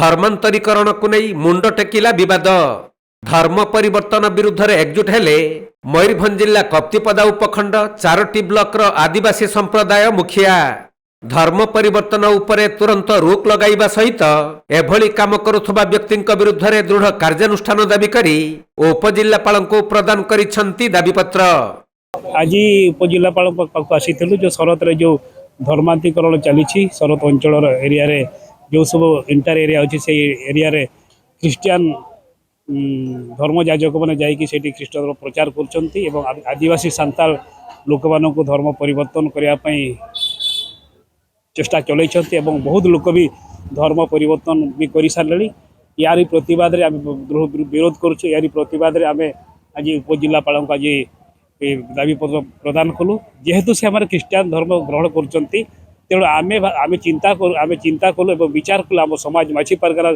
धर्मांतरीकरण को नहीं मुंड टेकिला विवाद। धर्म परिवर्तन विरुद्ध रे एकजुट हेले मयूरभंज जिला कप्तिपदा उपखंड 4टी ब्लॉक रो आदिवासी संप्रदाय मुखिया। धर्म परिवर्तन उपरे तुरंत रोक लगाइबा सहित एभली काम करुथबा व्यक्तिंक विरुद्ध रे दृढ़ कार्यानुष्ठान दाबी करी उपजिल्लापाल को प्रदान करिसंती दाबीपत्र। आज उपजिल्लापाल पाक आसीथिलु जो शरत रे जो धर्मांतरीकरण चली शरत अंचल एरिया रे जो सब इंटर एरिया अच्छी से एरिया रे क्रिश्चियन धर्म याजक मैंने जाकि ख्रीष्ट धर्म प्रचार कर आदिवासी सांताल लोक मान धर्म परिवर्तन करने चेष्टा चलते बहुत लोक भी धर्म परिवर्तन भी कर सारे। यार प्रतिवाद रे विरोध करुँ। यार प्रतिवाद रे आम आज उपजिल्लापाल को आज दाबी पत्र प्रदान कलु जेहेतु से हमारे ख्रीष्टान धर्म ग्रहण कर तेणु आम चिंता कलु और विचार कलु आम समाज माछी परगना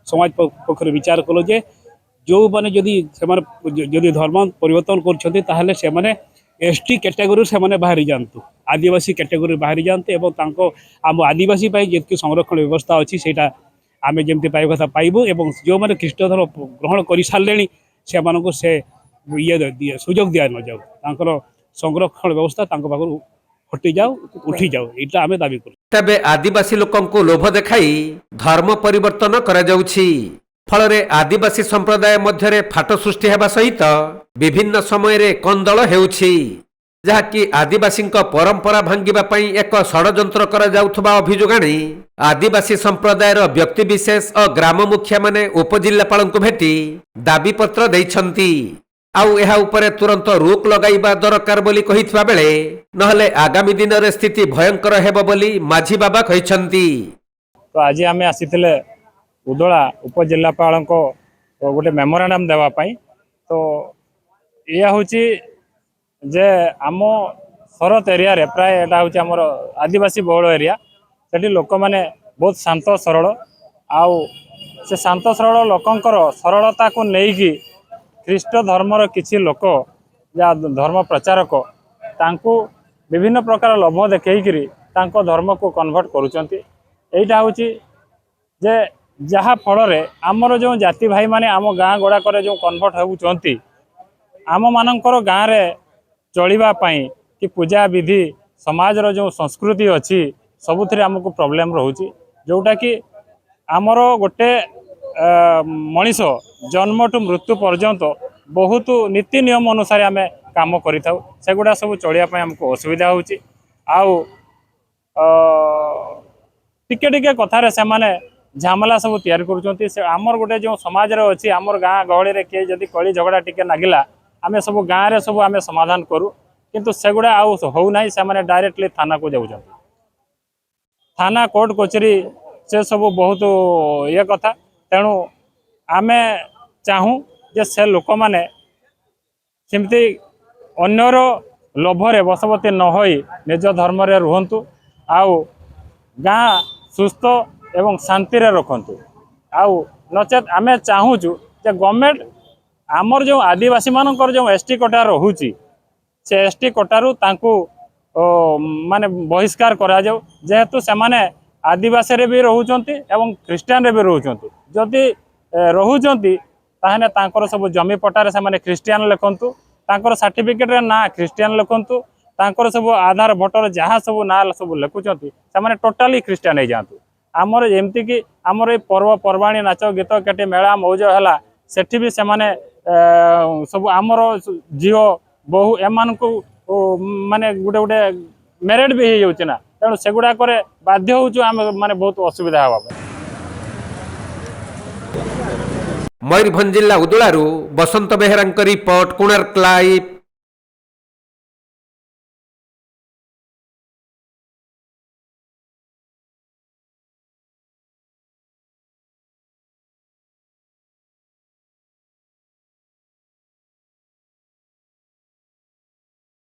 समाज पक्ष विचार कलु जे जो मैंने जदि धर्म परिवर्तन कर एसटी कैटेगोरी से बाहरी जातु आदिवासी कैटेगोरी बाहरी जाते आम आदिवासी जी संरक्षण व्यवस्था अच्छी से आम जमी पाइबा कथा पाइबू और जो मैंने ख्रीष्ट धर्म ग्रहण कर सारे से ये सुजोग दिया न जाऊ संरक्षण व्यवस्था पाखु हटि जाऊ उठी जाऊ यहाँ आम दाबी करूँ। तबे आदिवासी लोकंकु लोभ देखाई धर्म परिवर्तन करा जाउछि। फलरे आदिवासी संप्रदाय मध्यरे फाट सृष्टि हेबा सहित विभिन्न समय रे कंदल हेउछि जहाँकि आदिवासी परंपरा भांगिबा पई एक षडयंत्र करा जाउथबा अभियोग आनी आदिवासी संप्रदायर व्यक्ति विशेष और ग्राम मुखिया माने उपजिल्लापाल को भेटी दाबी पत्र दैछंती। आउ एहा उपरे तुरंत रोक लगाइबा दरकार बोली कहिथबा बेले नहले आगामी दिन रे स्थिति भयंकर हेबो बोली माझी बाबा कहिसंती। तो आज आम आसीथिले उदला उपजिल्लापाल को गोटे मेमोरांडम देवा पाई। तो यह होची जे आम शरत एरिया रे प्राय एटा होची हमर आदिवासी बहुल एरिया सेठी लोक माने बहुत शांत सरल आउ से शांत सरल लोकंकर सरलता को नेकी ख्रीष्ट धर्मर किसी लोक या धर्म प्रचारक तांको विभिन्न प्रकार लोभ देखैकरी तांको धर्म को कन्वर्ट करूचंती। एटा होची जे जहा फल रे आमर जो जाति भाई माने आम गाँ गुड़ाक जो कन्वर्ट होउचंती आम मानकर गाँव रे चलिबा पई कि पूजा विधि समाजर जो संस्कृति अच्छी सबुथिरे आमको प्रॉब्लम रहउची जोटा कि आमर गोटे मनीष जन्म टू मृत्यु पर्यंत बहुत नीति नियम अनुसार आम काम करिथाउ सेगुड़ा सब चलिया आमको असुविधा होउची। आउ टिके टिके कथार से माने झमेला सब तैयारी करुचंती। से आमर गोटे जो समाज रे अच्छी आमर गाँ गहली रे किए जदि कली झगड़ा टिके नागिला आम सब गाँव रे सब आम समाधान करूँ किंतु सेगुड़ा आउ हो ना से माने डायरेक्टली थाना को जाउचंती। थाना कोर्ट कचेरी से सब बहुत ये कथा तेणु आम चाहूँ जे से लोक मैंने सेमती अन्यर लोभरे बसवती न होई निज धर्म रे रुहंतु आउ गाँ सुस्थ एवं शांति रे रखंतु। आउ नचेत आम चाहूँ जे गवर्नमेंट आमर जो आदिवासी मानकर जो एसटी कोटा रहुची से एसटी कोटारू तांकू माने बहिष्कार करा जाऊ जेहेतु से माने आदिवासी रे भी रहुचंती एवं ख्रीष्टियान रे भी रहुचंती जदि रहुचंती ताहने तांकर सब जमी पटारे से माने ख्रीष्टियान लिखंतु तांकर सर्टिफिकेट रे ना ख्रीष्टियान लिखंतु तांकर सब आधार भोटर जहाँ सब ना सब लिखुचंती से माने टोटाली ख्रीष्टियान हो जातु। आमर एमती कि आमर ए पर्व पर्वाणी नाच गीत केटे मेला मौज है सेठी भी से माने सब आमर झीओ बहु एमान को माने गोटे गोटे मेरिट भी हो जाउची ना तेणु सेगुड़ा करे बाध्य होचु आम माने बहुत असुविधा हवा। मयूरभंज जिला उदुलारू बसंत बेहेरा रिपोर्ट कोणार्क लाइव।